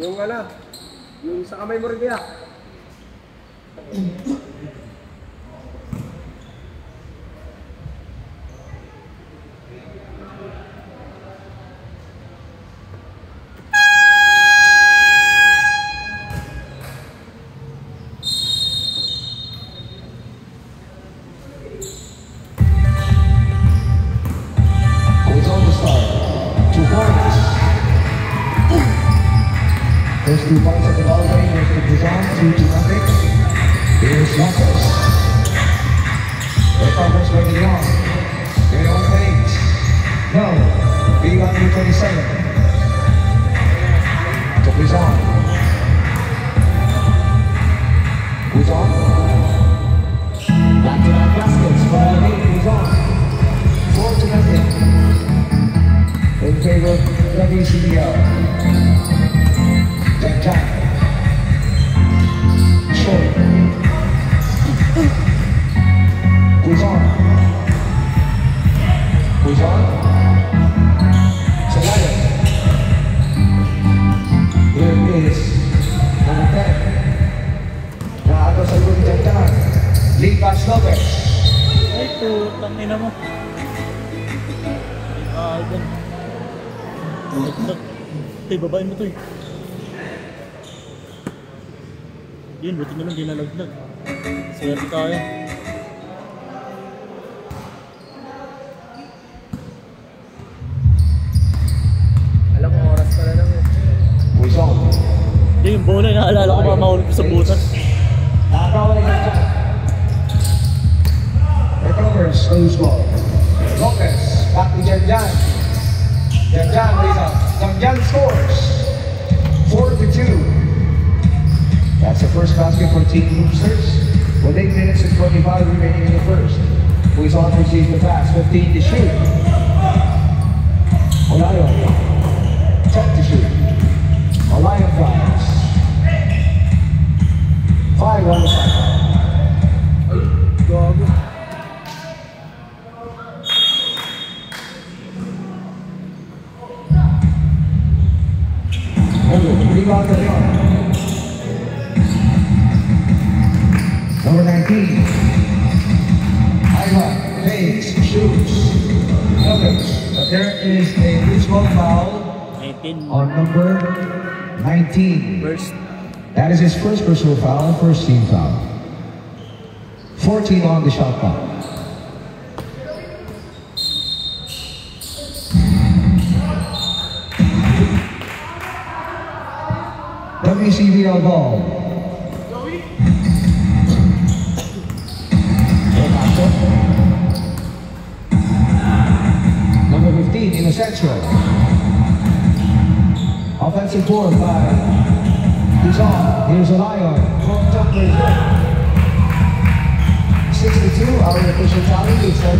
Yung ano, yung sa kamay mo rin kaya. There's 2 points at the ball game. There's the Buzon, 2-0. Here's Lopez. The covers by Leon. Leon takes. No. Rebound to 27. To Buzon. Buzon. Back to back baskets for the lead. Buzon. 4-0. In favor of WCBL. Jack. Short. Buzon. Buzon. Celaya. Here is number 10. Naato sa likod ni Jack. Lipas Lopez. Ay, putang ina mo. Ay, gan. Ay, babae mo to eh. Yun, buti naman di nalaglag. Swerte tayo. Alam mo, oras pa na lang eh. Buzon. Yun, yung bola, naalala ko mga mahulog sa butas. Nakakawala yung Jack. Recovers, loose ball. Lopez, back to Janjan. Janjan lays up. Janjan scores. 4-2. That's the first basket for Team Roosters. With 8 minutes and 25 remaining in the first. Buzon receives the pass, 15 to shoot. Olayo, 10 to shoot. Olayo fires. 5 on the shot. Gago. Rebound to Leon. Number 19. Ivan fakes, shoots, covers. But there is a baseball foul 19. on number 19. First. That is his first personal foul, first team foul. 14 on the shot clock. WCBL ball. Number 15, Inocencio. Offensive board by Buzon. Here's a lion. 62, our official tally is 18.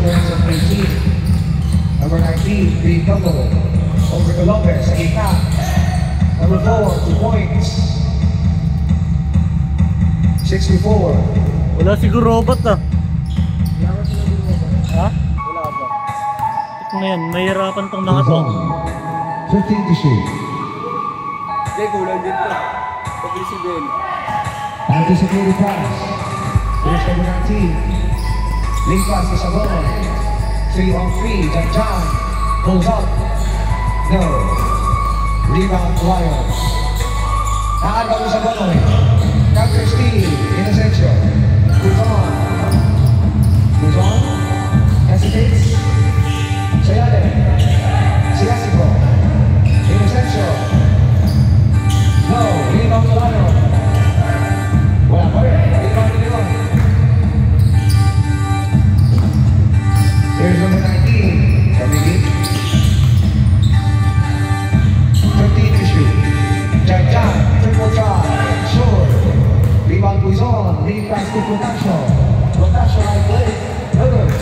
Number 19, Green Double. Over to Lopez, Ika. Number 4, 2 points. 64. Wala siguro robot na. Ha? Wala ba? Ito na yan, mahirapan tong mga to. 15 to shoot. Hindi, kulang din to. Pag-isip din. Anticipated pass. Here's number 19. Link pass to Sabonoy. 3 on 3. Janjan pulls up. No. Rebound to Lions. Nakagawa to Sabonoy. Counter steal. Inocencio. Buzon. Buzon. Hesitates. Sayade. Siasico. Inocencio. No. Rebound to Lions. Wala pa rin. Rebound to Leon. Here's number 19. Kamigit. 15 to shoot. Janjan. Triple try. Short. Rebound Buzon. Lead pass to Protasio. Protasio right play. Good.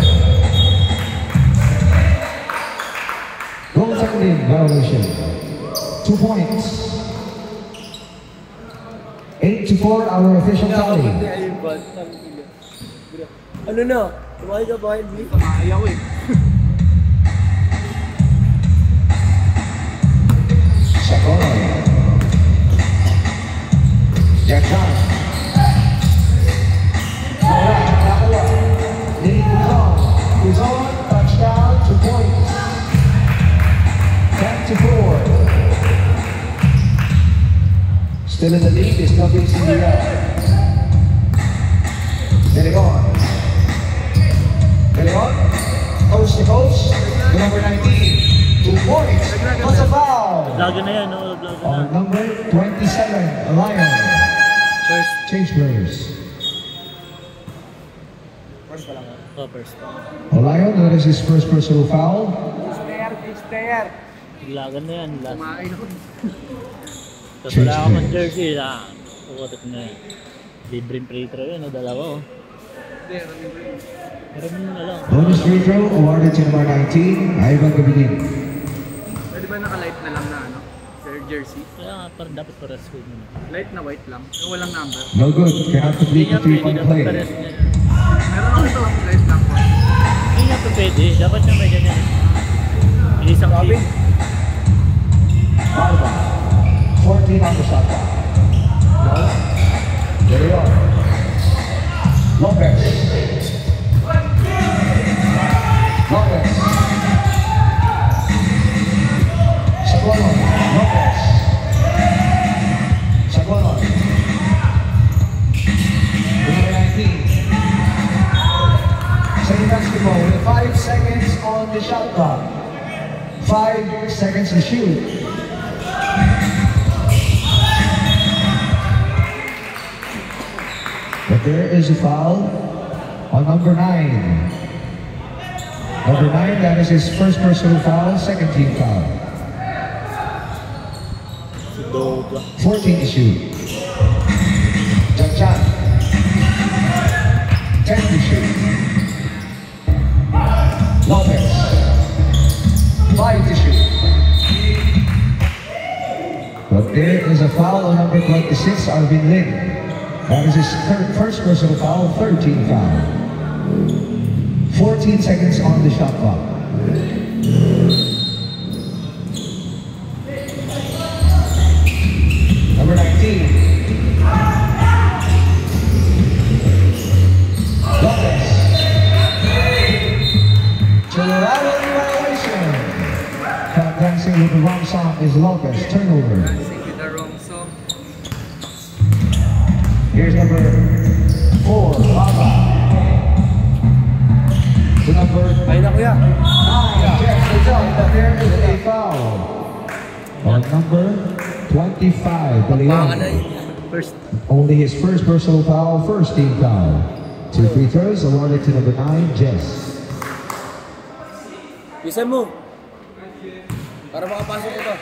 Goal second in violation. 2 points. 8-4 our official tally. Ano na? Tumahay ka ba, Henry? Tumahay ako eh. Sabonoy. Janjan. Wala, nakakuha. Nini Guzon. Guzon, touchdown, 2 points. 10-4. Still in the lead is WCBL. Getting on. Coast to coast. The number 19. 2 points. Plus a foul. Vlogger na yan, no? Vlogger na. On number 27, Lion. First. Change players. First pa lang. Oh, first. Lion, that is his first personal foul. Player. Vlogger na yan. Last. Kumain ako. Tapos wala ka man jersey. Pukotot na yan. Libreng free throw yun, no? Dalawa, oh. Hindi, kami ko yun. Pero na lang. Bonus free throw awarded to number 19, Ivan Gabidin. Pwede ba naka-light na lang na ano? Sir jersey? Kaya nga, parang dapat pares ko yun. Light na white lang. Yung walang number. No good, cannot complete the 3-point dapat play. pares niya. Meron ako ito. Light lang po. Hindi nga pa pwede. Dapat siya may ganyan. Isang team. Alba, 14 on the shot clock. No. There we are. Lopez. Saguanon. Lopez. Saguanon. Number 19. Same basketball with 5 seconds on the shot clock. 5 seconds to shoot. But there is a foul on number 9. Number 9, that is his first personal foul, second team foul. Si Doga. 14 to shoot. Janjan. 10 to shoot. Lopez. 5 to shoot. But there is a foul on number 26, Arvin Lin. That is his first personal foul, 13 foul. 14 seconds on the shot clock. Number 19. Lopez. Colorado violation. Tap dancing with the wrong song is Lopez. Turnover. Dancing with the wrong song. Here's number 4, Papa. To number Ay na kuya. 9, Jeff Lozon. There is a foul. On number 25, De Leon. First. Only his first personal foul, first team foul. 2 free throws awarded to number 9, Jess. Bisa mo. Para makapasok ito.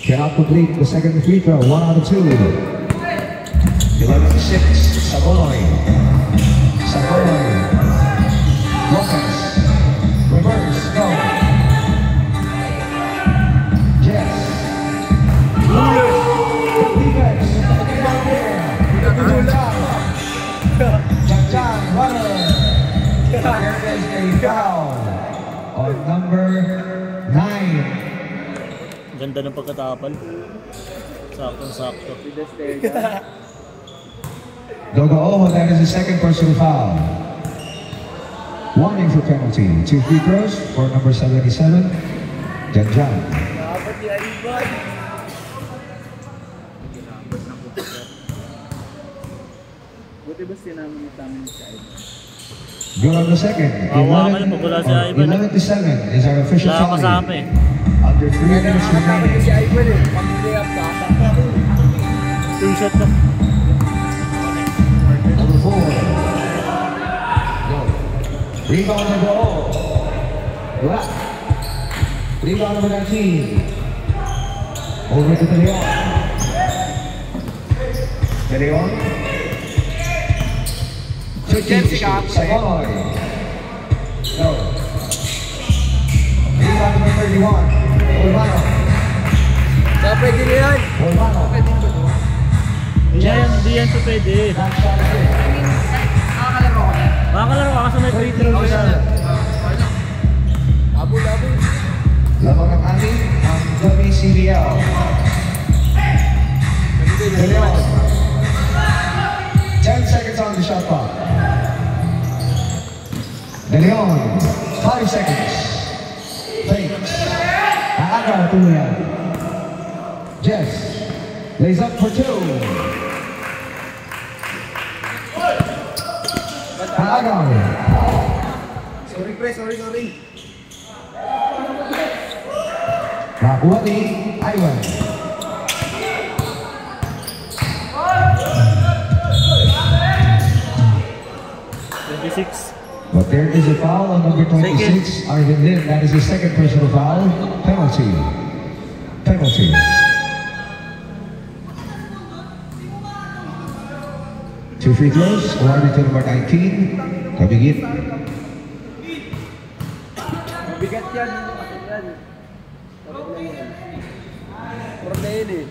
Cannot complete the second free throw, 1 out of 2. 11-6, Saboy. Saboy. Lopez. Reverse, go. Jess. Defense. Janjan, runner. There is a foul on number 9. Ganda ng pagkatapal. Saktong-sakto. Dogo, that is his second personal foul. Warning for penalty. 2 free throws for number 77, Janjan. Dapat yung Ivan. Buti ba sinama sa amin si Ivan? Good on the second. Hawakan na, wala si Ivan. 11 to 7 is our official Wala tally. kasama eh. Under 3 minutes Nakakapit si remaining. Ivan eh. Pag-play-up ka. Two-shot na. Number 4. Go. Rebound number 0. Wala. Rebound number 19. Over to De Leon. De Leon. So, James, ikaw. Sagoy. No. Rebound number 31. Urbano. So, pwede na yan. Urbano. Pwede ba ito? Hindi yan sa pwede. Back shot again. Nakakalaro ko na. Makakalaro ka kasi may free throw Okay siya. na. Abol-abol. Lamang ng anim ang WCBL. De Leon. 10 seconds on the shot clock. De Leon, 5 seconds. Fakes. Aagaw tuluyan. Jess lays up for 2. Aagaw. Sorry, pre. Sorry. Nakuha ni Iwan. But there is a foul on number 26, Arvin Lin. That is his second personal foul. Penalty. 2 free throws, awarded to number 19, Kabigit. Bigat yan. Parang na yun eh.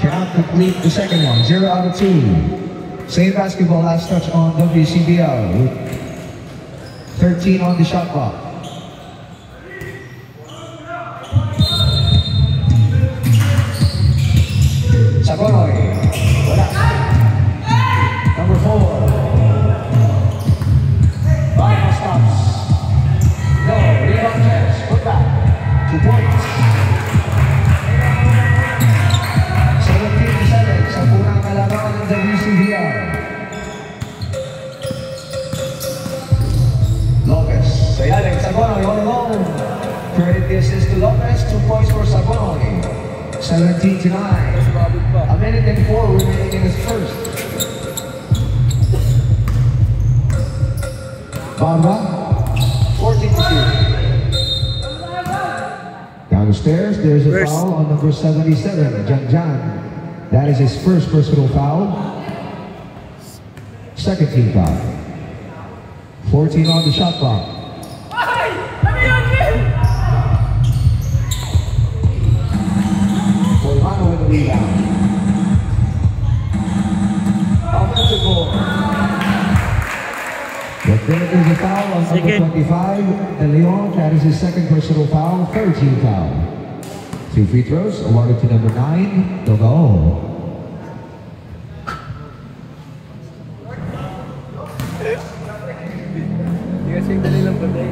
Cannot complete the second one. 0 out of 2. Same basketball last touch on WCBL. 13 on the shot clock. Sagonoy. Wala. Number 4. Final stops. No, rebound chance. Put back. 2 points. 17-7 sa punang kalaban ng WCBL. Lopez. Sayaling Sagonoy all alone. Credit the assist to Lopez. 2 points for Sagonoy. 17-9. A minute and 4 remaining in his first. Bamba. 14-2. Down the stairs, there's a foul on number 77, Jan. That is his first personal foul. Second team foul. 14 on the shot clock. Polmano with the rebound. Offensive ball. But there is a foul on number 25, De Leon. That is his second personal foul, third team foul. 2 free throws, awarded to number 9, Dogo. Hindi kasi yung dali lang batay.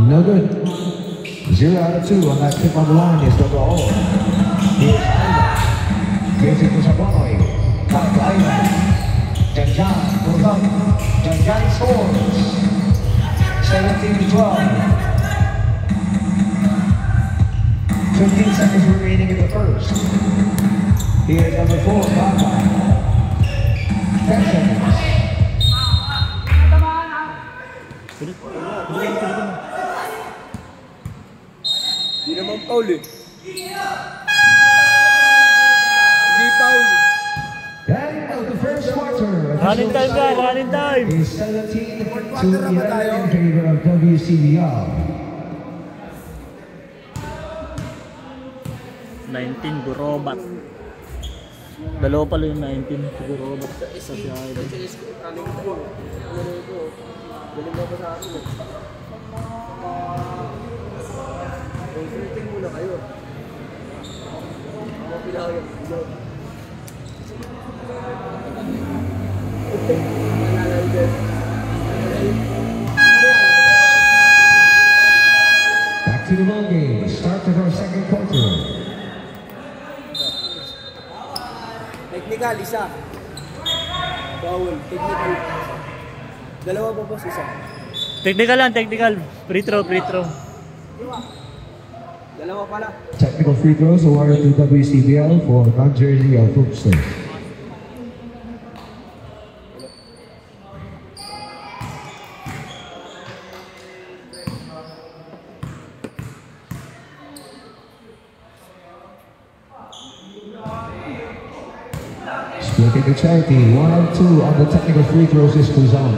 No good. 0 out of 2 on that tip on the line is Dogo. Here's Ivan. Gives it to Sagonoy. Back to Ivan. Jan goes up. Jan scores. 17-12. 15 seconds remaining in the first. Here's number 4, Bamba. 10 seconds. Hindi naman foul eh. Hindi foul. End of the first quarter. Running time guys, running time. Is 17 to 11 in favor of WCBL. 19 Gurobat. Dalawa pala yung 19 Gurobat sa isa si Ivan. Running ko. Galing mo pa sa akin eh. Consulting muna kayo. Ako pila ko yung video. Back to the ball game. Start of our second quarter. Technical, isa. Foul, technical. Dalawa pa po, isa. Technical lang, technical. Free throw. Dalawa pala. Technical free throws awarded to WCBL for non-jersey of Hoopsters. Splitting the charity, 1 of 2 on the technical free throws is Kuzan.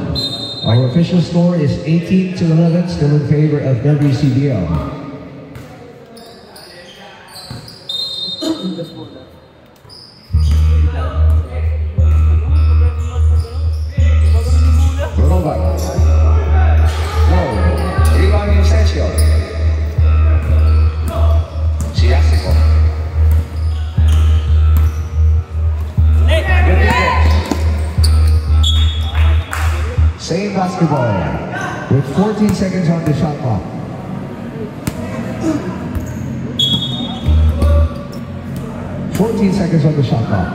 Our official score is 18-11, still in favor of WCBL. Robot. No. Rebound Inocencio. Siasico. Same basketball with 14 seconds on the shot clock. Seconds on the shot clock.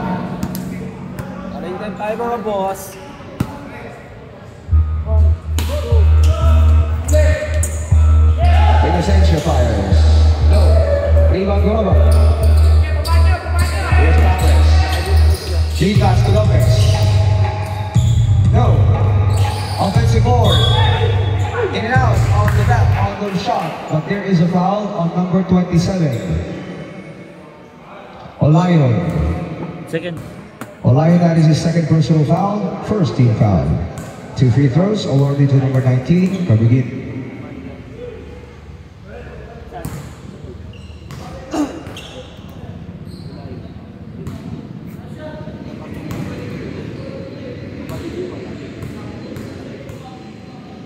Arrangan tayo mga boss. Inocencio fires. No. Rebound Groba. Here's Lopez. G-pass to Lopez. No. Offensive board. In and out on the back on the shot. But there is a foul on number 27. Olayon. Second. Olayon, that is his second personal foul. First team foul. 2 free throws awarded to number 19, Kabigin.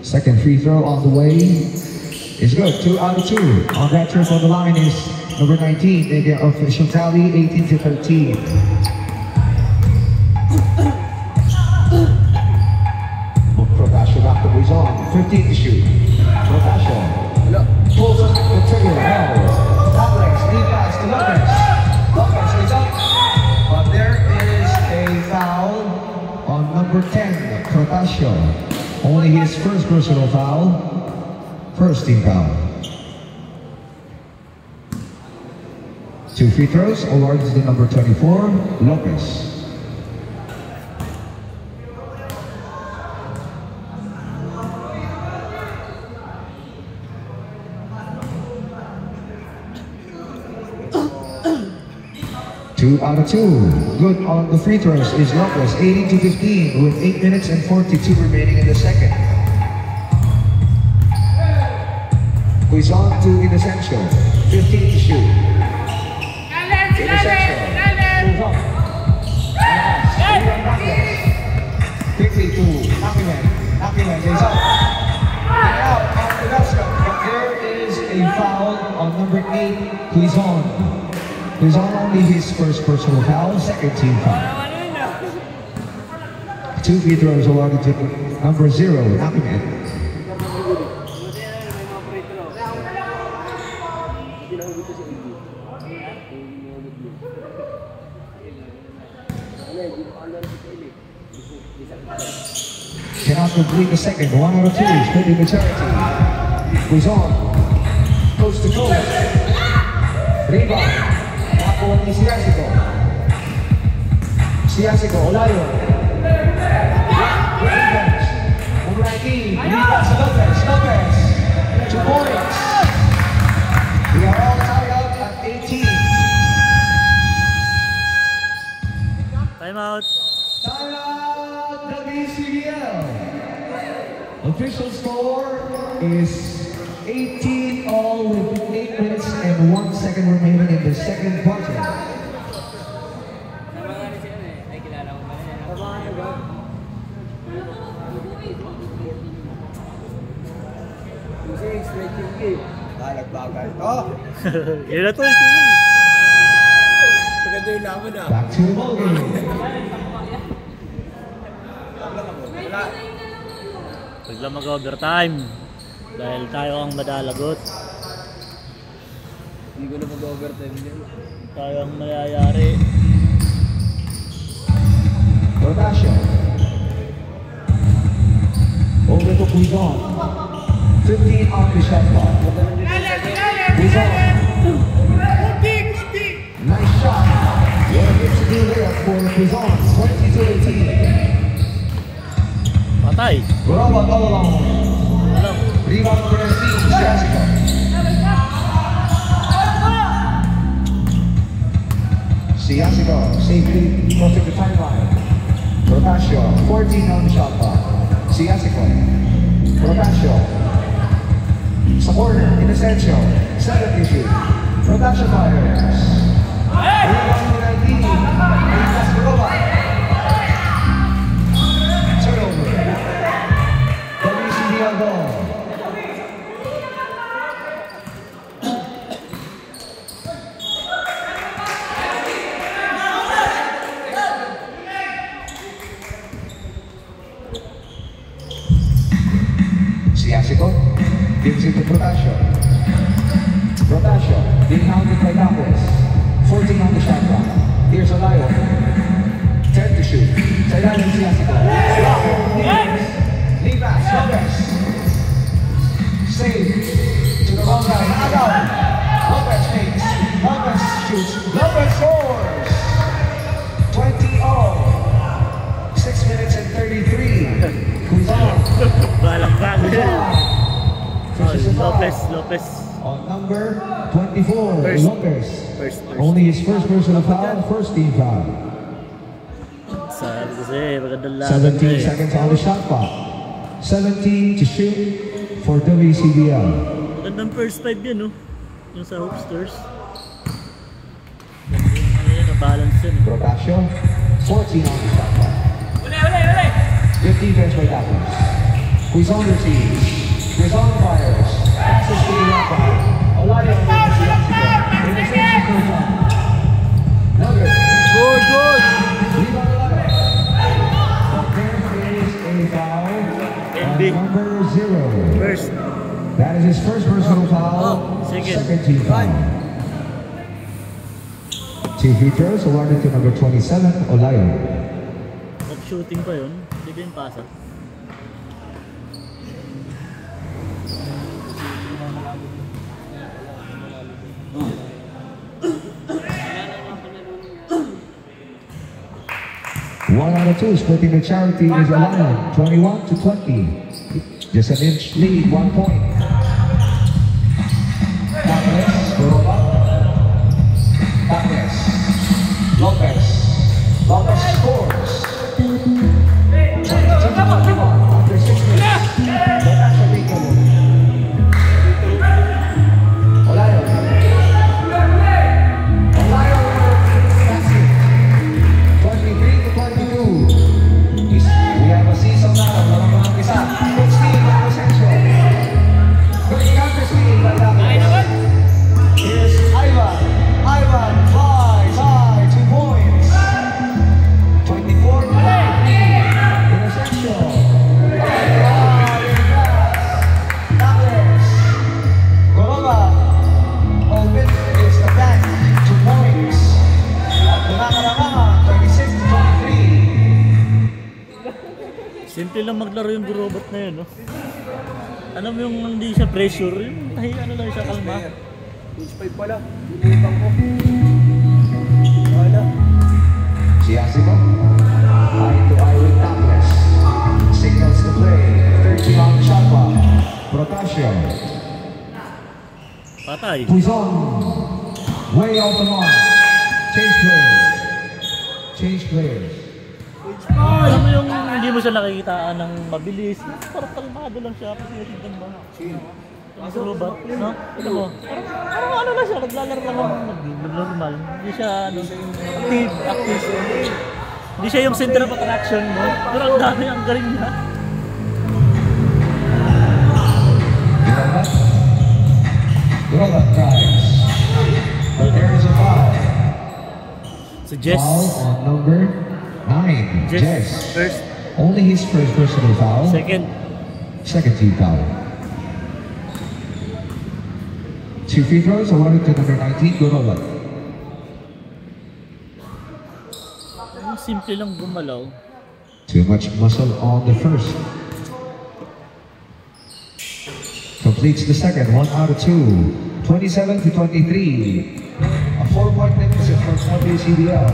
Second free throw on the way is good. 2 out of 2. On that trip on the line is number 19. They get official tally 18-13. Protasio back to Buizon. 15 to shoot. Protasio pulls up the trigger. No. Alex, deep pass to Lopez. Lopez is up. But there is a foul on number 10, Protasio. Only his first personal foul. First team foul. 2 free throws awarded to number 24, Lopez. Two out of 2. Good on the free throws is Lopez, 18-15 with 8 minutes and 42 remaining in the second. Buizon to Inocencio, 15 to shoot. Inocencio, moves up. Quickly to Nakiman. Nakiman is up. And out on the basket. But there is a foul on number 8, Buizon. Buizon only his first personal foul, second team foul. 2 free throws awarded to number 0, Nakiman. Cannot complete the second. 1 out of 2. Splitting the charity. Buizon. Coast to coast. Rebound. Nakuha ni Siasico. Siasico. Olayon. Number 19. Rebound to Lopez. Lopez. 2 points. We are all tied up at 18. Time out. Time out, WCBL. Official score is 18 all with 8 minutes and 1 second remaining in the second quarter. Nagbagal to. Yun na to. Maganda yung laban ah. Back to the ball game. Bigla mag-overtime. Dahil tayo ang madalagot. Hindi ko na mag-overtime din. Tayo ang mayayari. Protasio. Over to Buizon. 15 on the shot clock. Buizon. Nice shot. What a good to do there for Buizon. 22-18. Patay. Robot all along. Alam. Rebound for the team. Siasico. Siasico safely crossing the timeline. Protasio, 14 on the shot clock. Siasico. Rotasio. Sa corner, Inocencio. 7 issue. Rotasio fires. Rebound to 19. Lucas Roba. Turnover. WCBL ball. Siasico gives it to Rotasio. Rotasio being hounded by Tapos. 14 on the shot clock. Here's Olayo. 10 to shoot. Sa ilalim Siasico. Livas, Lopez. Save to the long line. Agaw. Lopez makes. Lopez shoots. Lopez scores. 20 all. 6 minutes and 33. Who's on? Balang bago siya. Lopez. On number 24, Lopez. First. Only his first personal foul, first team foul. Sabi kasi, magandang laban 17 seconds on the shot clock. 17 to shoot for WCBL. Magandang first 5 yan, no? Yung sa Hopsters. Ayun, na-balance yun. Rotasio, 14 on the shot clock. Good defense by Tapos. Quizon receives. Quizon fires. Passes to the left side. Olayo with Siasico. Interception goes on. Nugget. Good! Rebound Olayo. There is a foul on number 0. First. That is his first personal foul. Second. Team foul. 2 free throws awarded to number 27, Olayo. Top shooting pa yun. Hindi ba yung pasa? One out of 2, splitting the charity is Olayo, 21 to 20. Just an inch lead, 1 point. Taples, Roba. Taples. Lopez. Lopez scores. 22 after 6 minutes. That's a big goal. Olayo. Olayo. That's it. 23 to 22. We have a season now. Walang mga isa. Good steal by Inocencio. Good counter steal by Taples. Here's Ivan. Ivan flies high, 2 points. 24 to 23. Inocencio. Taples. Goroba. Open is the back, 2 points. At Bunanga, 26 to 23. Simple lang maglaro yung robot na yun, no? Alam mo yung hindi siya pressure, yung ano lang siya, kalma. Page 5 pala. Binutang ko. Wala. Siasico. Eye to eye with Taples. Signals the play. 30 on shot clock. Rotasio. Patay. Quizon. Way off the mark. Change players. Change players. Alam mo yung hindi mo siya nakikitaan ng mabilis. Parang kalmado lang siya. Pagkakita mo. Yung robot, no? Ito mo. Parang ano lang siya. Naglalaro lang ng normal. Hindi siya active. Hindi siya yung center of attraction mo. Pero ang dami, ang galing niya. Goroba tries. But there is a foul. So Jess. Foul on number 9. Jess. First. Only his first personal foul. Second team foul. 2 free throws awarded to number 19, Goroba. Ang simple lang gumalaw. Too much muscle on the first. Completes the second, 1 out of 2. 27 to 23. A 4-point deficit for WCBL.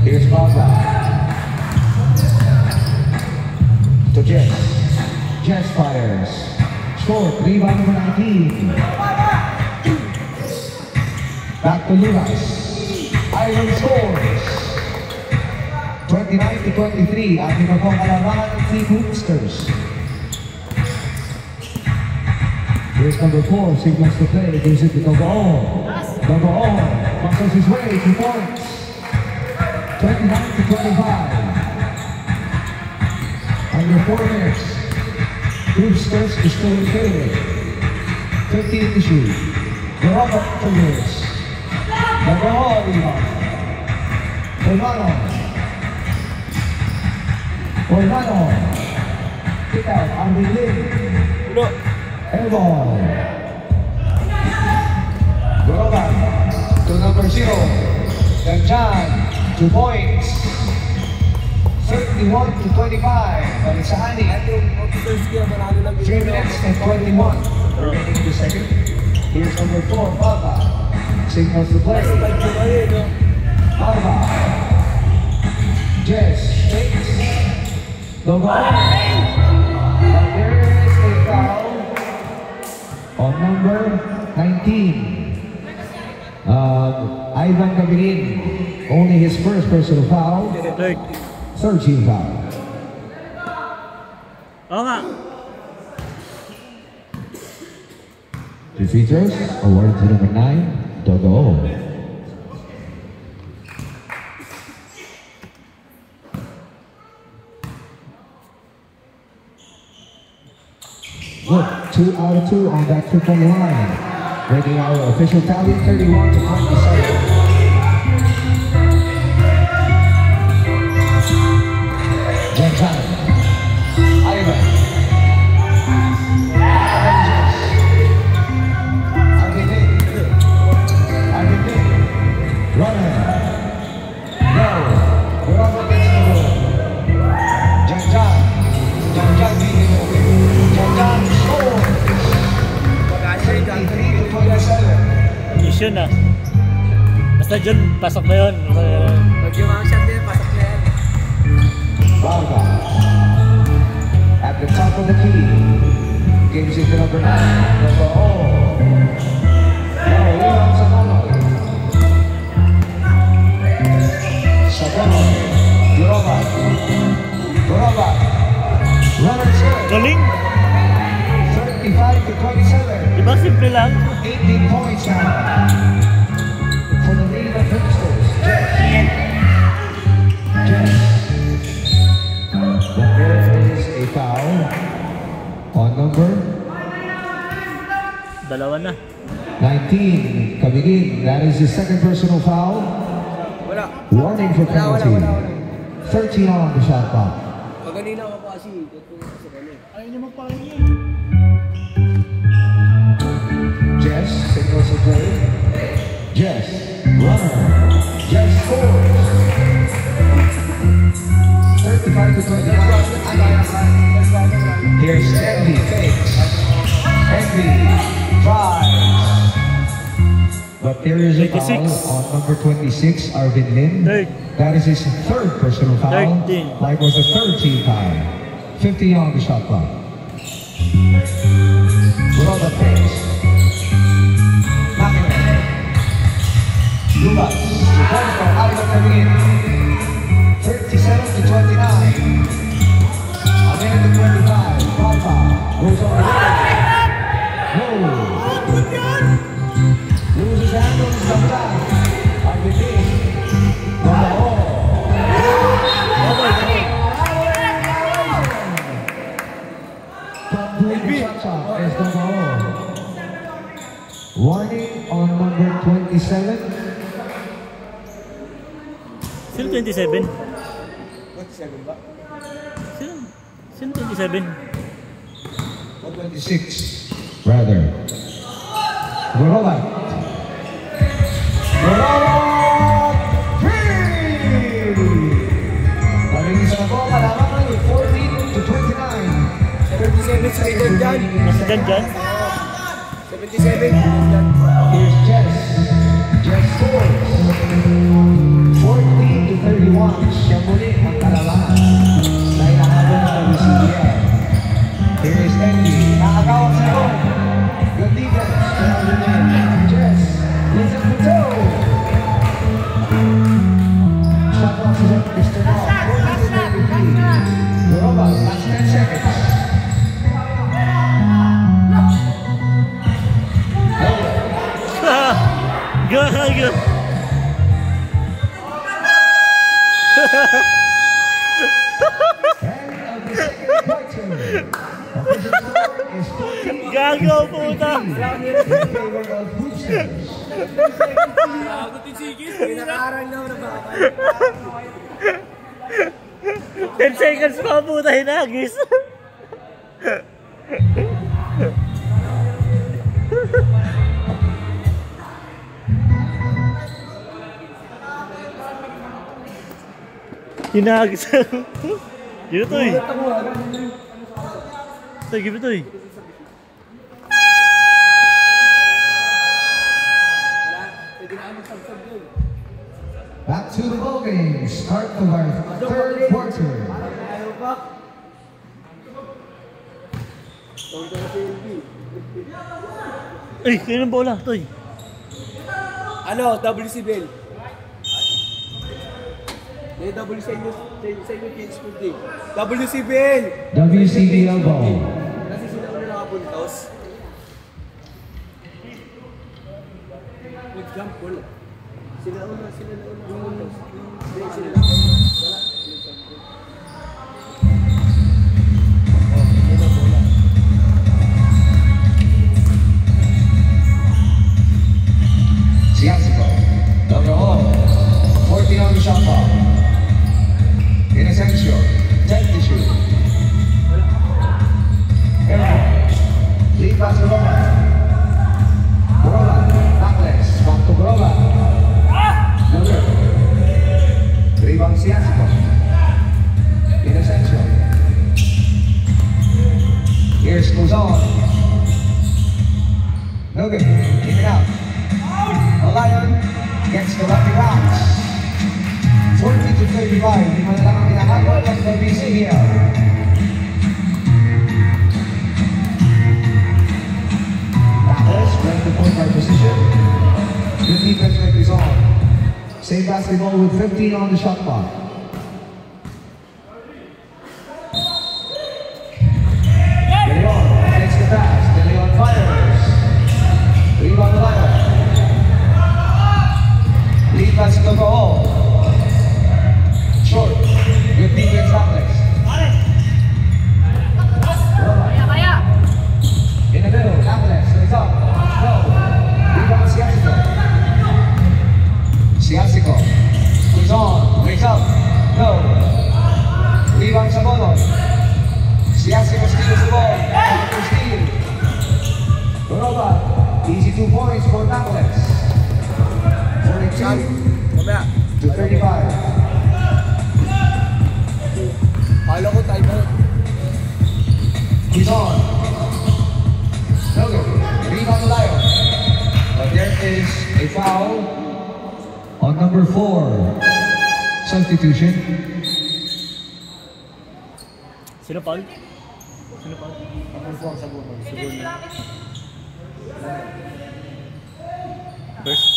Here's Bogba. To Jess. Jess fires. Score, rebound number 19. Back to Lucas. Ivan scores. 20 29-23. Ating na po ang kalamangan ng Team Boosters. Here's number 4, signals to play. Gives it to Dogoon. Dogoon muscles his way, 2 points. 29-25. Under 4 minutes. Boosters is still in favor. 15 to shoot. They're up for this. Dogoon, Ormano. Ormano. Kick out, Arvin Lim. Ulo. Airball. Goroban to number 0. Ganjan, 2 points. 31-25. Balisahani. Officers kaya manalo lang 3 minutes and 21. Remaining in the second. Here's number 4, Baba. Signals to play. Baba. Jess takes. Dogo. But there is a foul on number 19. Ivan Gavirin. Only his first personal foul. Third team foul. Oo nga. Two free throws, awarded to number 9, Dogo. Good, 2 out of 2 on that triple line. Making our official tally 31-27. Jantan, Ivan. Issue na. Basta dyan, pasok na yun. Pag yung action din, pasok na yan. Barba at the top of the key. Gives it to number 9. Number Sagonoy. Goroba. Runner's good. Galing. 35-27. Diba simple lang? 18 points now for the lead of Hipsters. Jess. But there is a foul on number Dalawa na. 19, Kabigin. That is his second personal foul. Wala. Warning for Wala. penalty. 13 on the shot clock. Paganina ka pa kasi. Sa kanya. Ayaw niya magpahingi. Jess signals the play. Jess, runner. Jess scores. 35-21. Here's Envy fakes. Envy drives. But there is a foul 26. on number 26, Arvin Lin. Third. That is his third personal foul. 13. Like was the third team foul. 50 on the shot clock. Roda fakes. Lubas, points from Ivan Gavirin. 37-29. A minute and 25. Papa goes on the way. No. Loses handle on the back. Gavirin. Dogo. Top doing the shot is Dogo. Warning on number 27. Sino 27? 27 ba? Sino 27? 26, rather. Goroban. Palinis na po, kalaman kayo, 14-29. 77 sa ilan dyan. Nasa dyan? 77. Here's Jess. Jess scores. 14-31. Siya muli ang kalabahan. Na inahabol ng WCBL. Here is Andy. Nakagawa sa ito. Good defense. Jess. Listen to toe. Shot off is Mr. Ross. Gago. And of the second quarter, official score is 14 Gago, puta. in favor of Hoopsters. Pinakarang daw na bakal. 10 seconds pa, puta, hinagis. Hinagis. Gino to eh. Ito, give it to eh. Back to the ball game. Start of our third quarter. Ayaw pa. Tonto na si LB. Ay, kayo ng bola, Toy. Ano, WCBL. May W sa inyo, Kids School Day. WCBL! WCBL ball. Kasi sila ulit nakapuntos. Nag-jump ball. Sila na una nakapuntos. Hindi, sila na una. Wala. Siaxico. Overall. 14 on the shot clock. Inocencio. 10 to shoot. Airborne. Lead pass to Roma. Borola. Backless. Back to Borola. Miller. Rebound Siaxico. Inocencio. Here's Luzon. Logan. In and out. Lion gets the lucky bounce. 40 to 35. Di man lang ang pinahagol ng WCBL. Tackles, right to point guard position. Good defense by Luzon. Same basketball with 15 on the shot clock. De Leon takes the pass. De Leon fires. Rebound Lion. Lead pass to Goal. Short. Good defense complex. In the middle, complex. It's up. No. Rebound Siaxico. Siaxico. Who's on? Wakes up. No. Rebound Sabonon. Siaxico steals the ball. Steal. Roba. Easy 2 points for complex. 42 Mamaya. to 35. Kala ko tayo ba? He's on. Logan, rebound Lion. But there is a foul on number 4. Substitution. Sino Paul? Sino Paul? First.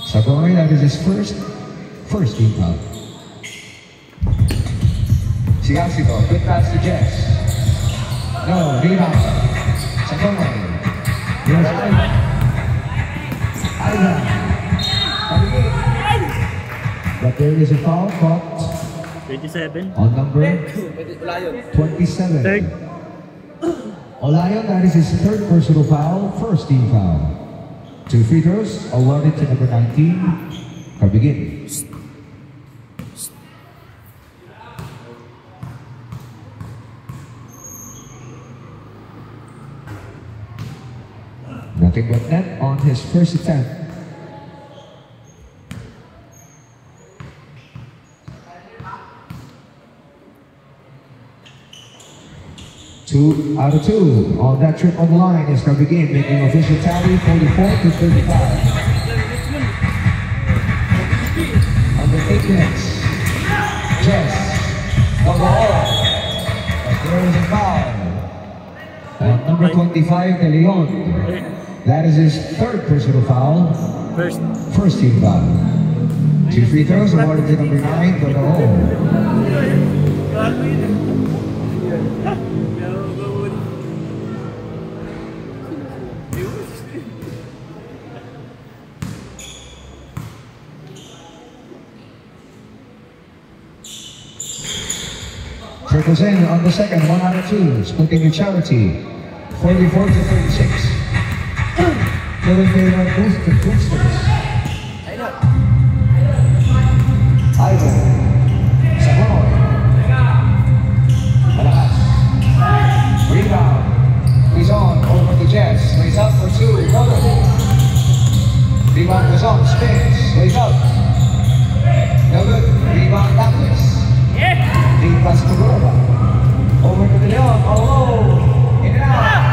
Sagoy, that is his first team foul. Siaxico, good pass to Jess. No, rebound. Sagoy. Here's Ivan. But there is a foul caught 27. on number Wala yun. 27. Third. Olayon, that is his third personal foul, first team foul. 2 free throws awarded to number 19, Carbigin. Nothing but net on his first attempt. Two out of 2 on that trip on the line is Carbigin, making official tally 44 to 35. Under 8 minutes. Jess, overall. But there is a foul. On number 25, De Leon. That is his third personal foul. First team foul. 2 free throws awarded to number 9, Dodoho. Circles in on the second, 1 out of 2. Splitting your charity. 44 to 36. Still in favor of Boosters. Ayun na. Ivan. Sabonoy. Malakas. Rebound. He's on over the Jets. Lays up for 2. Brother. Rebound goes on. Spins. Lays up. No good. Rebound Douglas. Deep pass to Gorba. Over to the Leon. Oh, low. In and out.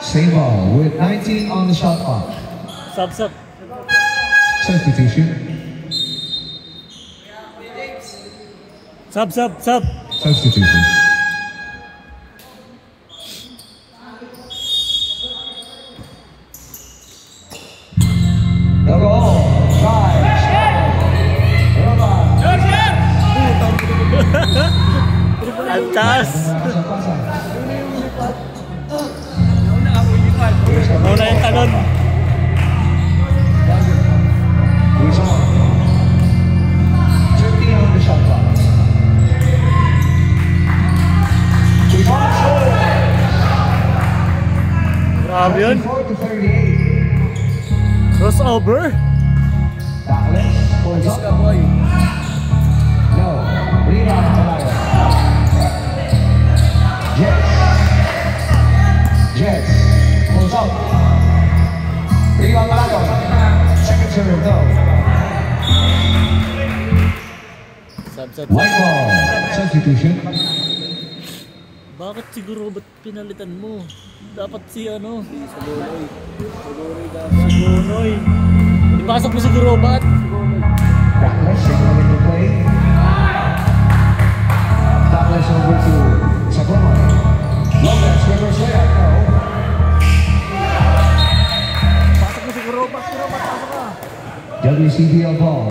Same ball with 19 on the shot clock. Sub. Substitution. Sub. Substitution. The ball. Drive. Antas! Muna yung talon. He's on. 50 on the shot clock. He's on short. Grabe yun. 4 to 38. Crossover. Douglas pulls Yes ka, up. boy. No. Rebound Malayo. Jets. Pulls up. Rebound Malayo. Second serve though. Sub. White ball. Substitution. Bakit siguro ba't pinalitan mo? Dapat si ano? Sabunoy. Sabunoy dapat. Si Bonoy. Ipasok mo siguro ba't? Douglas signaling the play. Douglas over to Sabonoy. Lopez, reverse layup. No. Pasok mo siguro ba't? Pasok ka. WCBL ball.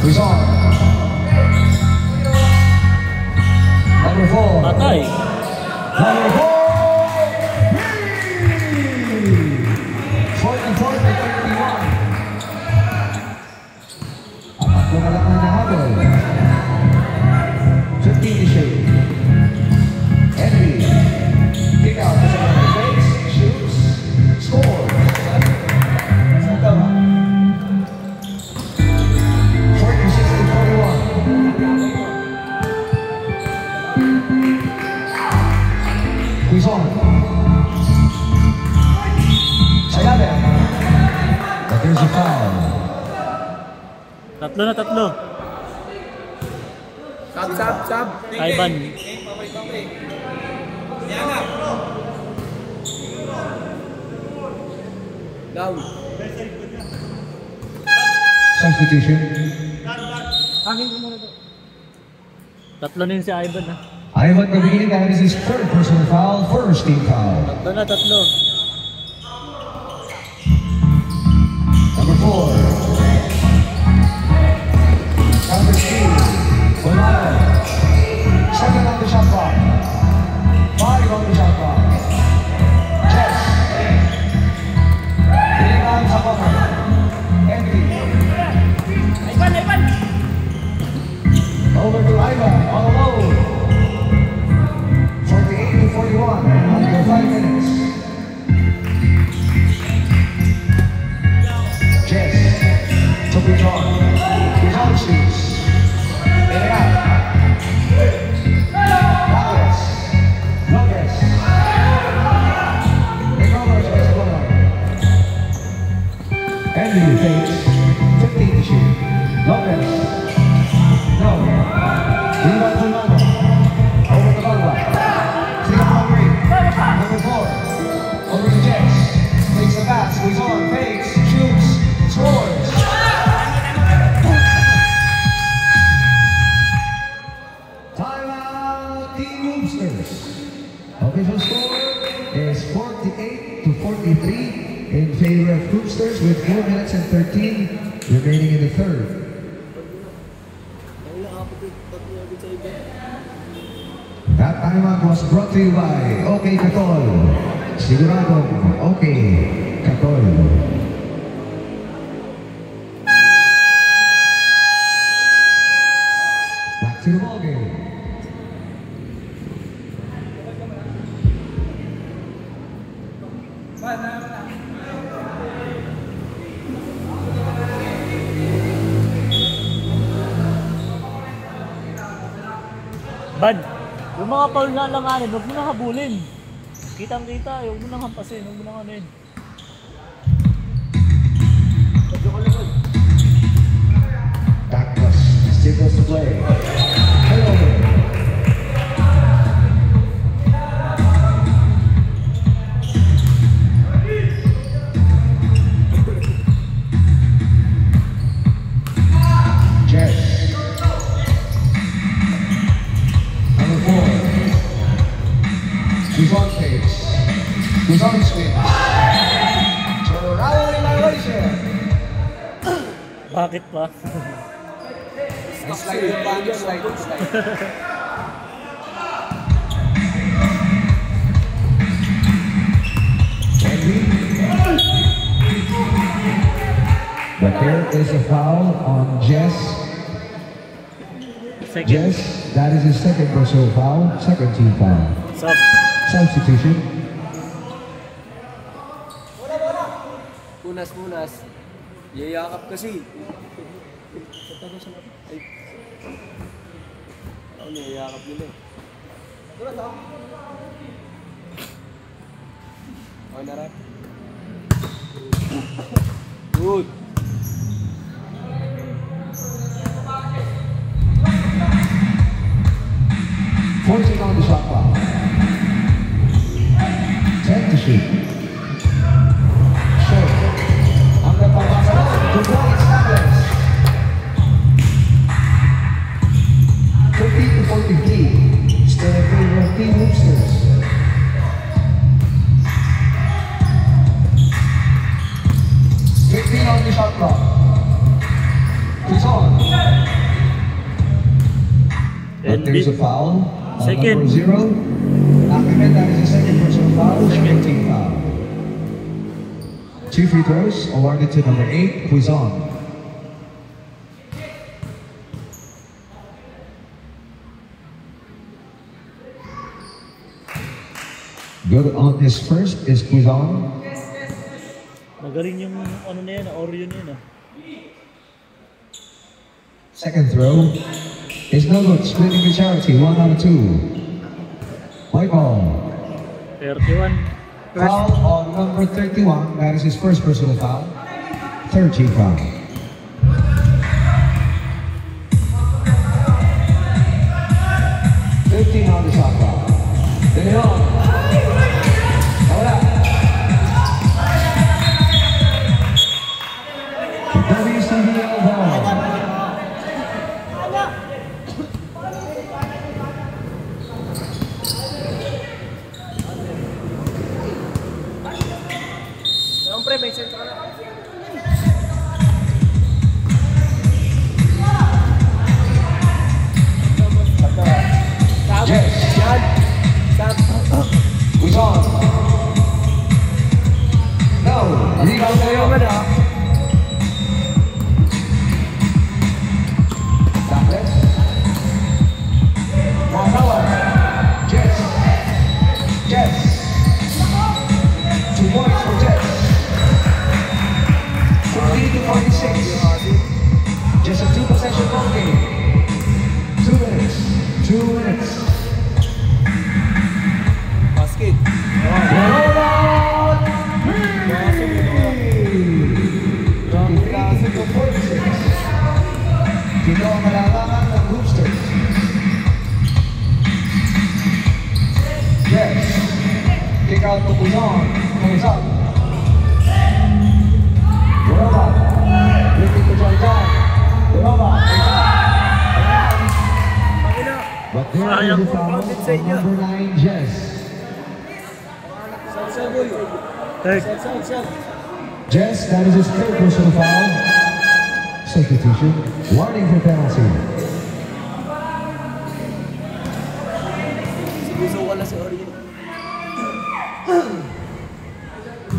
He's on. Number 4. Patay. Number 4. Fourth and 31. Apat na lang ang nahabol. 15 to shoot. Henry. Kick out. Sa mga face. Shoots. Score. 46-41. Who's on? Sayada. But there's a foul. Tatlo. Sab. Ivan. Down. Substitution. Tatlo na yun si Ivan ha. Ivan Gavin, that is his third personal foul, first team foul. Tatlo. Number 4. Number 2. Bolano. 7 on the shot clock. 5 on the shot clock. Jets. Rebound sa cover. Henry. Ivan. Over to Ivan on the low. 48-41 under 5 minutes. Jets took it on. His own shoes. In and out. Lopez. Recovers as well. Henry takes 15 to shoot. Lopez. No. Rebound to Mano. Over to Balba. 3-on-3. Number 4. Over to Jets. Takes the pass. Goes on. Fakes. Shoots. Scores. Timeout. Team Boosters. Official score is 48-43 in favor of Boosters with 4 minutes and 13 remaining in the third. Ang nakapagod sa iba. naman was brought to you by OK Katol. Siguradong OK Katol. Back to the ballgame. Bad, yung mga foul na alanganin, huwag mo nang habulin. Kitang-kita, huwag mo nang hampasin, huwag mo nang anin. Backpass, signals to play. Hello. Jess. Number 4. Who's on pace? Who's on swing? Torao in violation. Bakit pa? Slide yung bando, slide. But there is a foul on Jess. Second. Jess, that is his second personal foul, second team foul. Sub. Substitution. Punas. Yayakap kasi. Ay. Ako niyayakap nila eh. Okay na rin. Good. Forcing on the shot clock. 10 to shoot. Short. Ang napapasok. 2 points. Tablet. 50 to 43. Still in favor of Team Hoopsters. On the shot clock. It's on. But there's a foul. Second. Number 0. Ahmed, that is the second personal foul. Second team foul. 2 free throws awarded to number 8, Quizon. Good on his first is Quizon. Magaling yung ano na yan, Orion yun ah. Second throw is no good, splitting the charity, 1 out of 2. White ball. 31. Foul on number 31, that is his first personal foul. Third team foul. On the shot clock. Then on. Hold up. WCBL ball. Pre, may sento ka na. Yes. Yan. Stop. Who's on? No. Rebound na yun. Tablet. Makawa. Jess. Jess. 2 points for Jess. 15 to 46. Just a 2-possession ball game. 2 minutes. 2 minutes. Basket. Dito ang malalaman ng Hoopsters. Yes. Kick out to Quizon. Comes up. Durova. Looking to Jordan. Durova. But there is a foul on number 9, Jess. Third. Jess, that is his third personal foul. Substitution. Warning for penalty.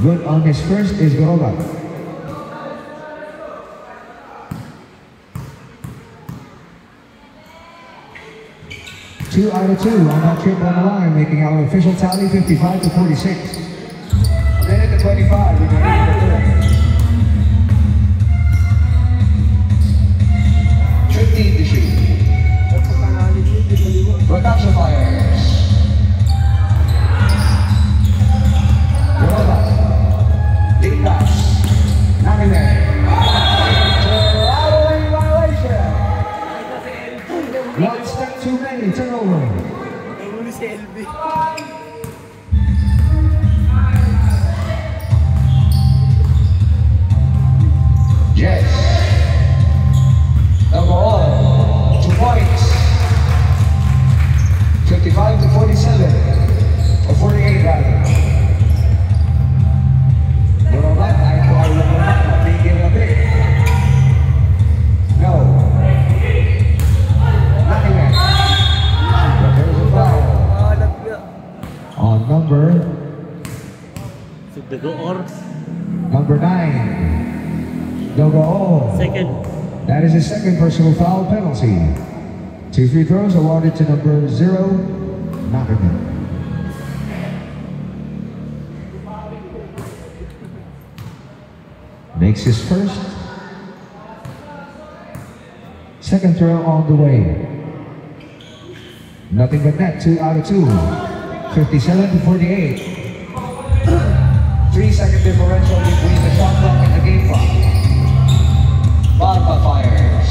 Good on his first is Goroba. Two out of two on that trip on the line, making our official tally 55 to 46. A minute to 25, we're going to the third. To shoot. Production fires. Goroba. Deep pass. Nothing there. Alley violation. One step too many. Turnover. Nahuli si LB. Yes. Overall, 2 points. 55 to 47. Or 48 rather. Goroba, I call Goroba, being given a bit. No. Nothing there. But there's a foul. On number 9. Dogo. Second. That is his second personal foul penalty. 2 free throws awarded to number 0, Nottingham. Makes his first. Second throw on the way. Nothing but net, 2 out of 2. 57 to 48. 3-second differential between the shot clock and the game clock. Barba fires.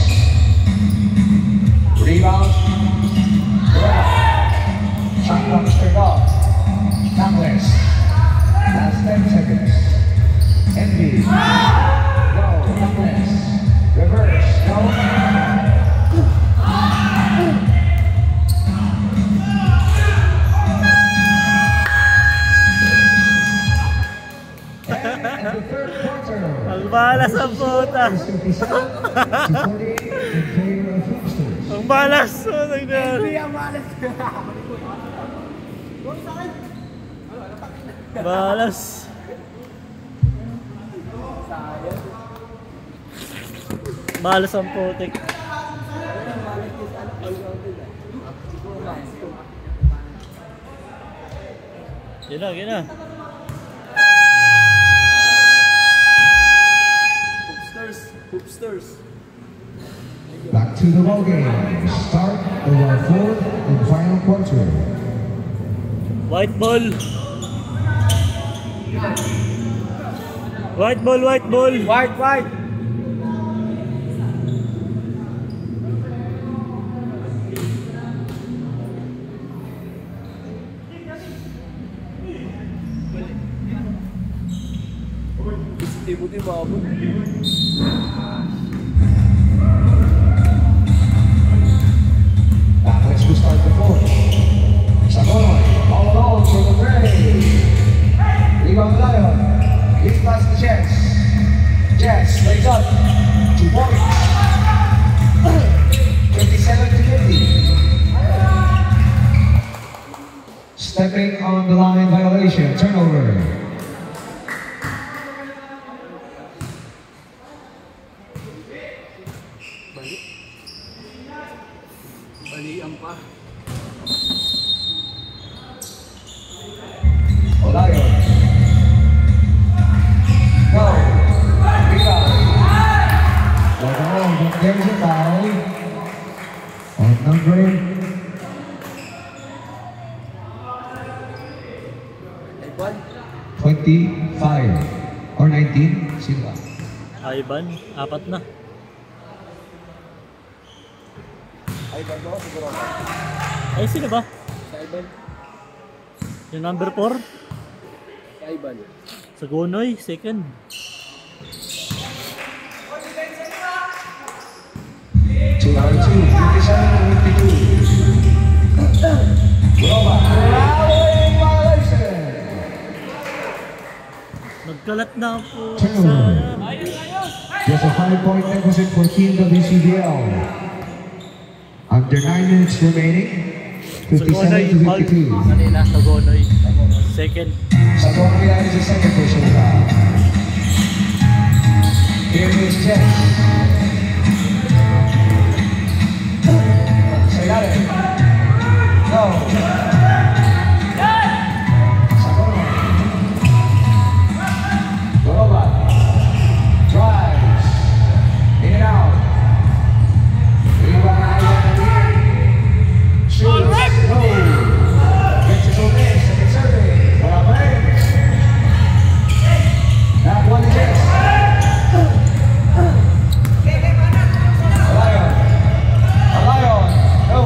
Rebound. Shot clock is turned off. Topless. Last 10 seconds. Envy. No. Topless. Reverse. No. And the third quarter. Ang balas ang puta. is 57 to 48 in favor of Hipsters. Ang balas. Oh, LB ang malas. balas. Balas ang putik. Yun na, yun na. Hoopsters. Back to the ball game. Start of our fourth and final quarter. White ball. White ball, white ball. White. Ibuti babon. Backwards to start the fourth. Sagonoy, all alone for the Gray. Rebound Lion. Lead pass to Jets. Jets lays up. 2 points. 57 to 50. Stepping on the line violation. Turnover. Balian pa. Olayo. No. Rebound. There's a foul on number 25 or 19. Sino ba? Ivan, 4 na. Ivan ba? Siguro. Ay, sino ba? Si Ivan. Yung number 4? Si Ivan. Sagonoy, second. 2 out of 2, 57 to 52. Goroba. Nagkalat na po Turnover. Just a 5-point deficit for Team WCBL. Under 9 minutes remaining. Sagonoy, 57 to foul 52. kanina, Sagonoy. Second. Sagonoy is the second personal foul. Here is Jen. Segale. No. Sagonoy. Goroban. Drives. In and out. Shoots. No. Gets it over. Second survey. Wala pa rin. That one is it. Alayon. Alayon. No.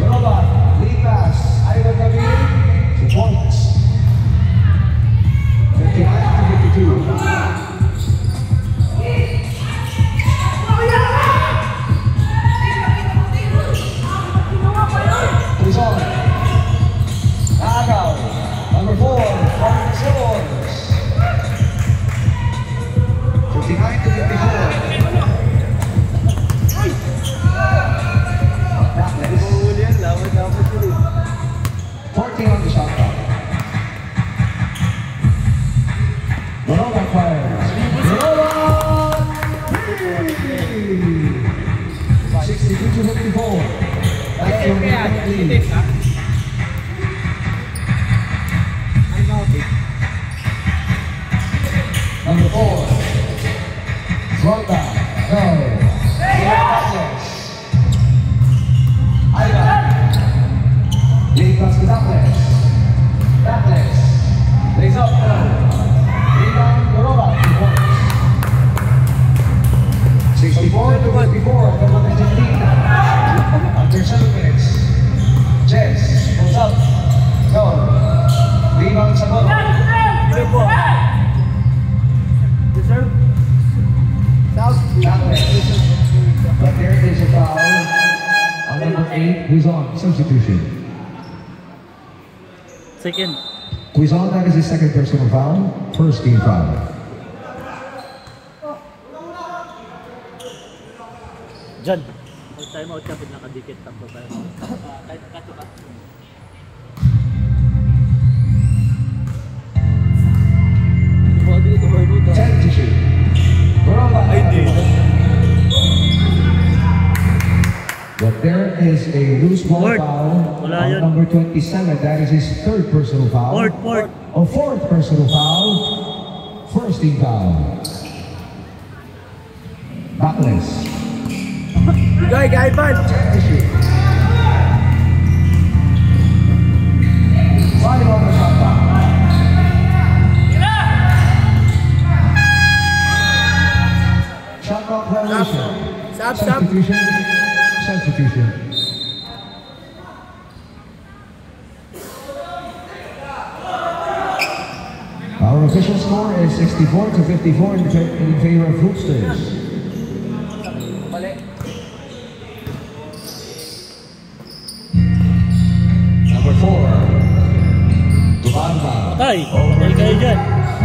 Goroban. Lead pass. Ivan Gaviria. 2 points. 59 to 52. Quezon. Agaw. Number 4. From Scores. 59 to 54. Backless. 14 on the shot clock. Manolo fires. Manolo! 62 to 54. That's your lead. Number 4. Ronda. No. Backless. Ivan. Lead pass to Backless. Backless. Lays up. No. Rebound. Goroban. 2 points. 64 to 54. Double digit lead. Under 7 minutes. Jess goes up. Go. Rebound sa goal. Deserve. But there is a foul on number 8, Quezon. Substitution. Second. Quezon, that is his second personal foul. First team foul. Jan. All time out kapit nakadikit takbo tayo. Kahit kato ka. Ten to shoot. Goroban. But there is a loose ball Fourth. foul Wala on yun. number 27. That is his third personal foul. Fourth. A fourth personal foul. First team foul. Backless. Guy, Ivan. Ten to shoot. 5 on the shot clock. Shot clock violation. Stop. Substitution. Substitution. Our official score is 64 to 54 in favor of Hoopsters. Number 4. Tubanda. Patay. Patay kayo dyan.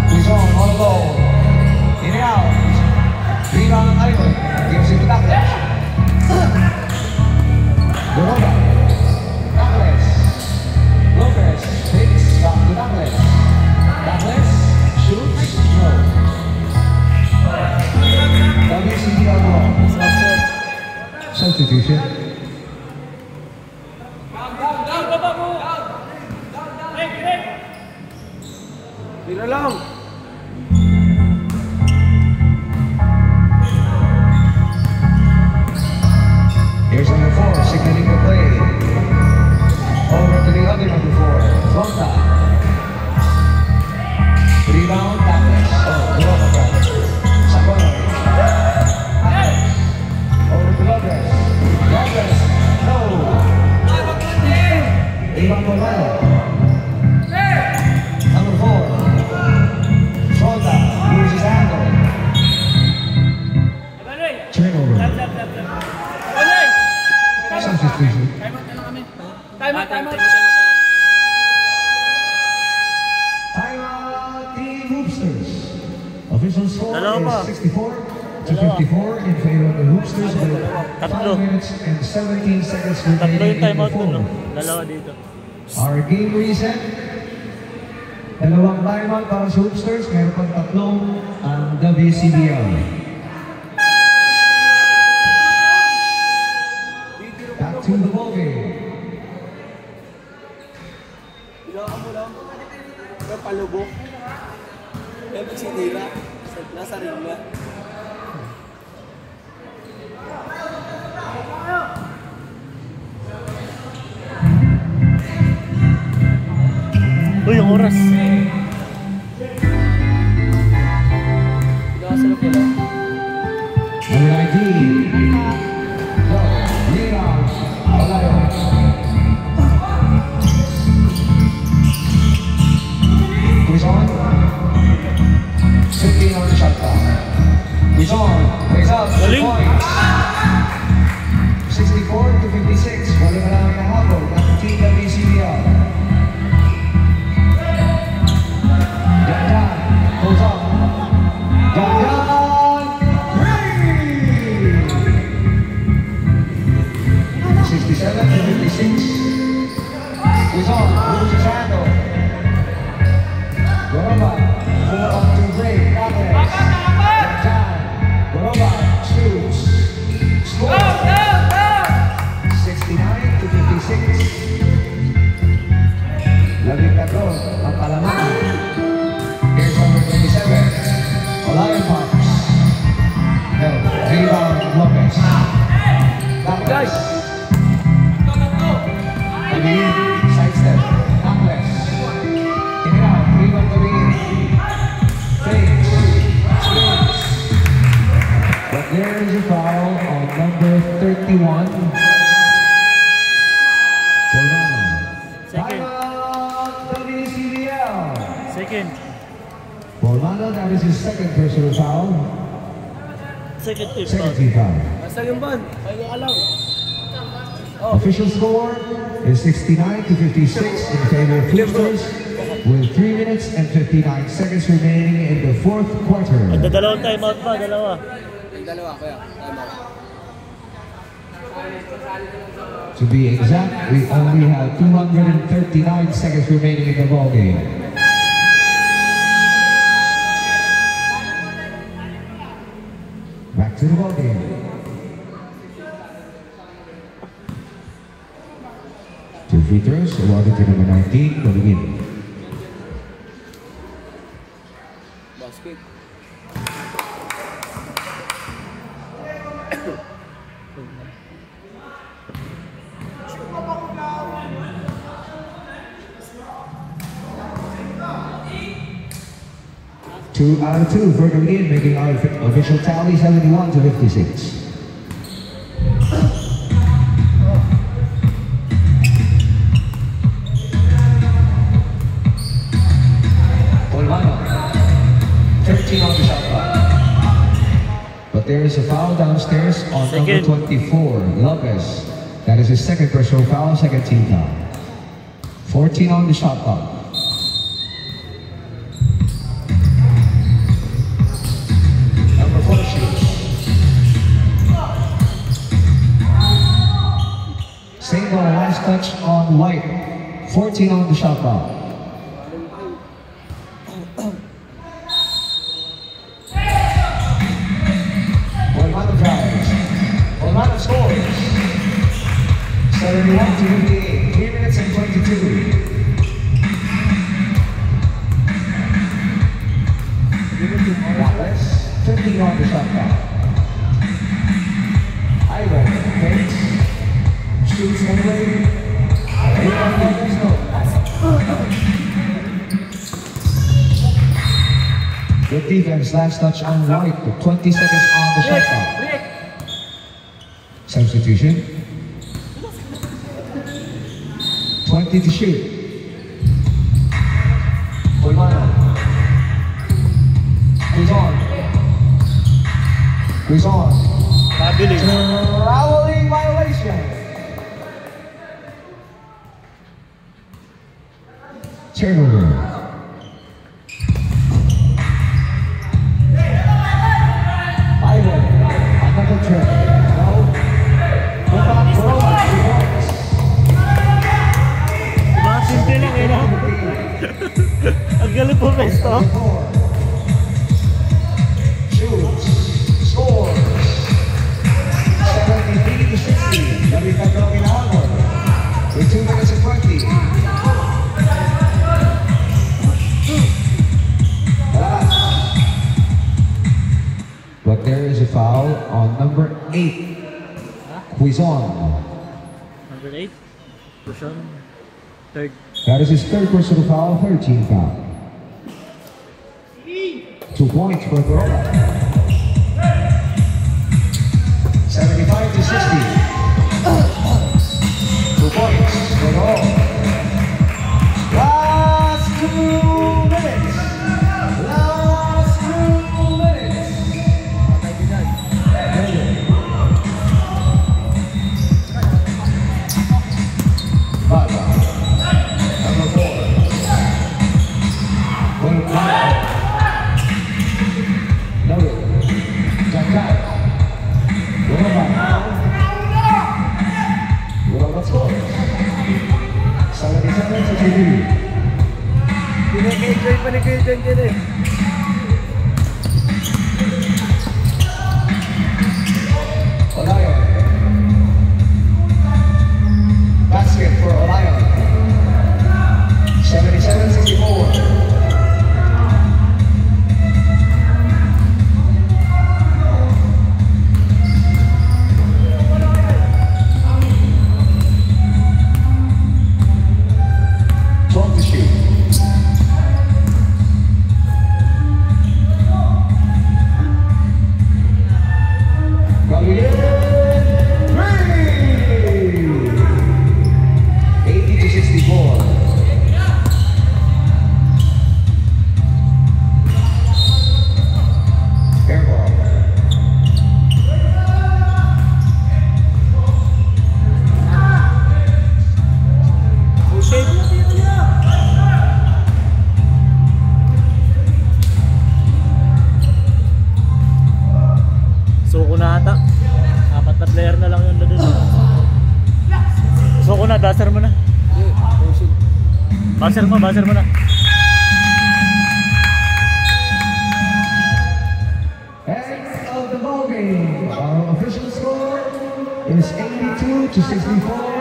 Quezon on the ball. In and out. Rebound ng Ivan. Gives it to Backless. Goroban. Backless. Lopez. Takes back to Backless. Backless. Shoots. No. WCB on the ball. Substitution. Tira lang. Here's number 4, signaling the play. Over to the other number 4, Fronta. Rebound, Backless. Oh, Goroban. Sagonoy. Backless. Over to Lopez. Lopez. No. Rebound, Moreno. Number 4. Fronta. Loses handle. Turnover. Substitution. Time out. Timeout, Team Hoopsters. Official score Dalawa pa. is 64 Dalawa. 54 in favor of the Hoopsters with Tatlo. 5 minutes and 17 seconds Tatlo remaining yung in the timeout dun, no? fourth. Dalawa dito. Our game reset. Dalawang timeout para sa Hoopsters. Meron pang tatlong ang WCBL. Back to the ball game. Ilawan mo lang. Pero palubok. Kaya pag sinira, nasa ring na. Uy, yung oras. Nakasalap ko lang. Number 19. Leon Olayo. Quizon. 15 on the shot clock. Quizon plays up. Galing. Points. 64-56. Wala na lang ang habol ng Team WCBL. Janjan goes up. Janjan ready. 67-56. Quizon loses his handle. Goroba, 4 on 2 break, progress. Janjan, Goroba, shoots, scores. 69-56. Labing tatlo ang palaman. Here's number 27, Olayan Parks. No, rebound Lopez. Guys. Tabingin, sidestep, Angles. In and out, rebound tabingin. Fakes, spins. But there is a foul on number 31. Polano. Second. Timeout, WCBL. Second. Polano, that is his second personal foul. Second tip. Second team foul. Basta yung ban. Kaya ka lang. Official score is 69-56 in favor of Hoopsters with 3 minutes and 59 seconds remaining in the fourth quarter. Dalawang timeout pa, dalawa. Yung dalawa, kuya. Tama. To be exact, we only have 239 seconds remaining in the ball game. Back to the ball game. Two free throws awarded to number 19, Bolivin. Basket. Two out of two for Bolivin, making our official tally 71-56. Polvano, 13 on the shot clock. But there is a foul downstairs on number Second. 24, Lopez. That is his second personal foul, second team foul. 14 on the shot clock. Number 4 shoots. Same ball, last touch on White. 14 on the shot clock. Polvano drives. Polvano scores. 71-58. 3 minutes and 22. Wallace, 15 on the shot clock. Ivan fakes. Shoots anyway. Rebound Lopez, no. Good defense, last touch on White, with 20 seconds on the shot clock. Substitution. 20 to shoot. Polvano. Who's on? Who's on? Mabilis. Traveling violation. Turnover. Ivan. there is a foul on number 8. Quizon. Number 8. Pushon. Third. That is his third personal foul, 13 foul. 2 points for Corona. 75 to 60. 2 points for all. Last 2 minutes. Last 2 minutes. Baba. Number 4. Noted. Janjan. Let's go. 77 to 2. Pinag-enjoy pa ni Kuya Jan dyan eh. Olayon. Basket for Olayon. 77-64. Suko na ata. 4 na player na lang yun doon. Suko na, buzzer mo na. Buzzer mo na. End of the ball game. Our official score is 82 to 64.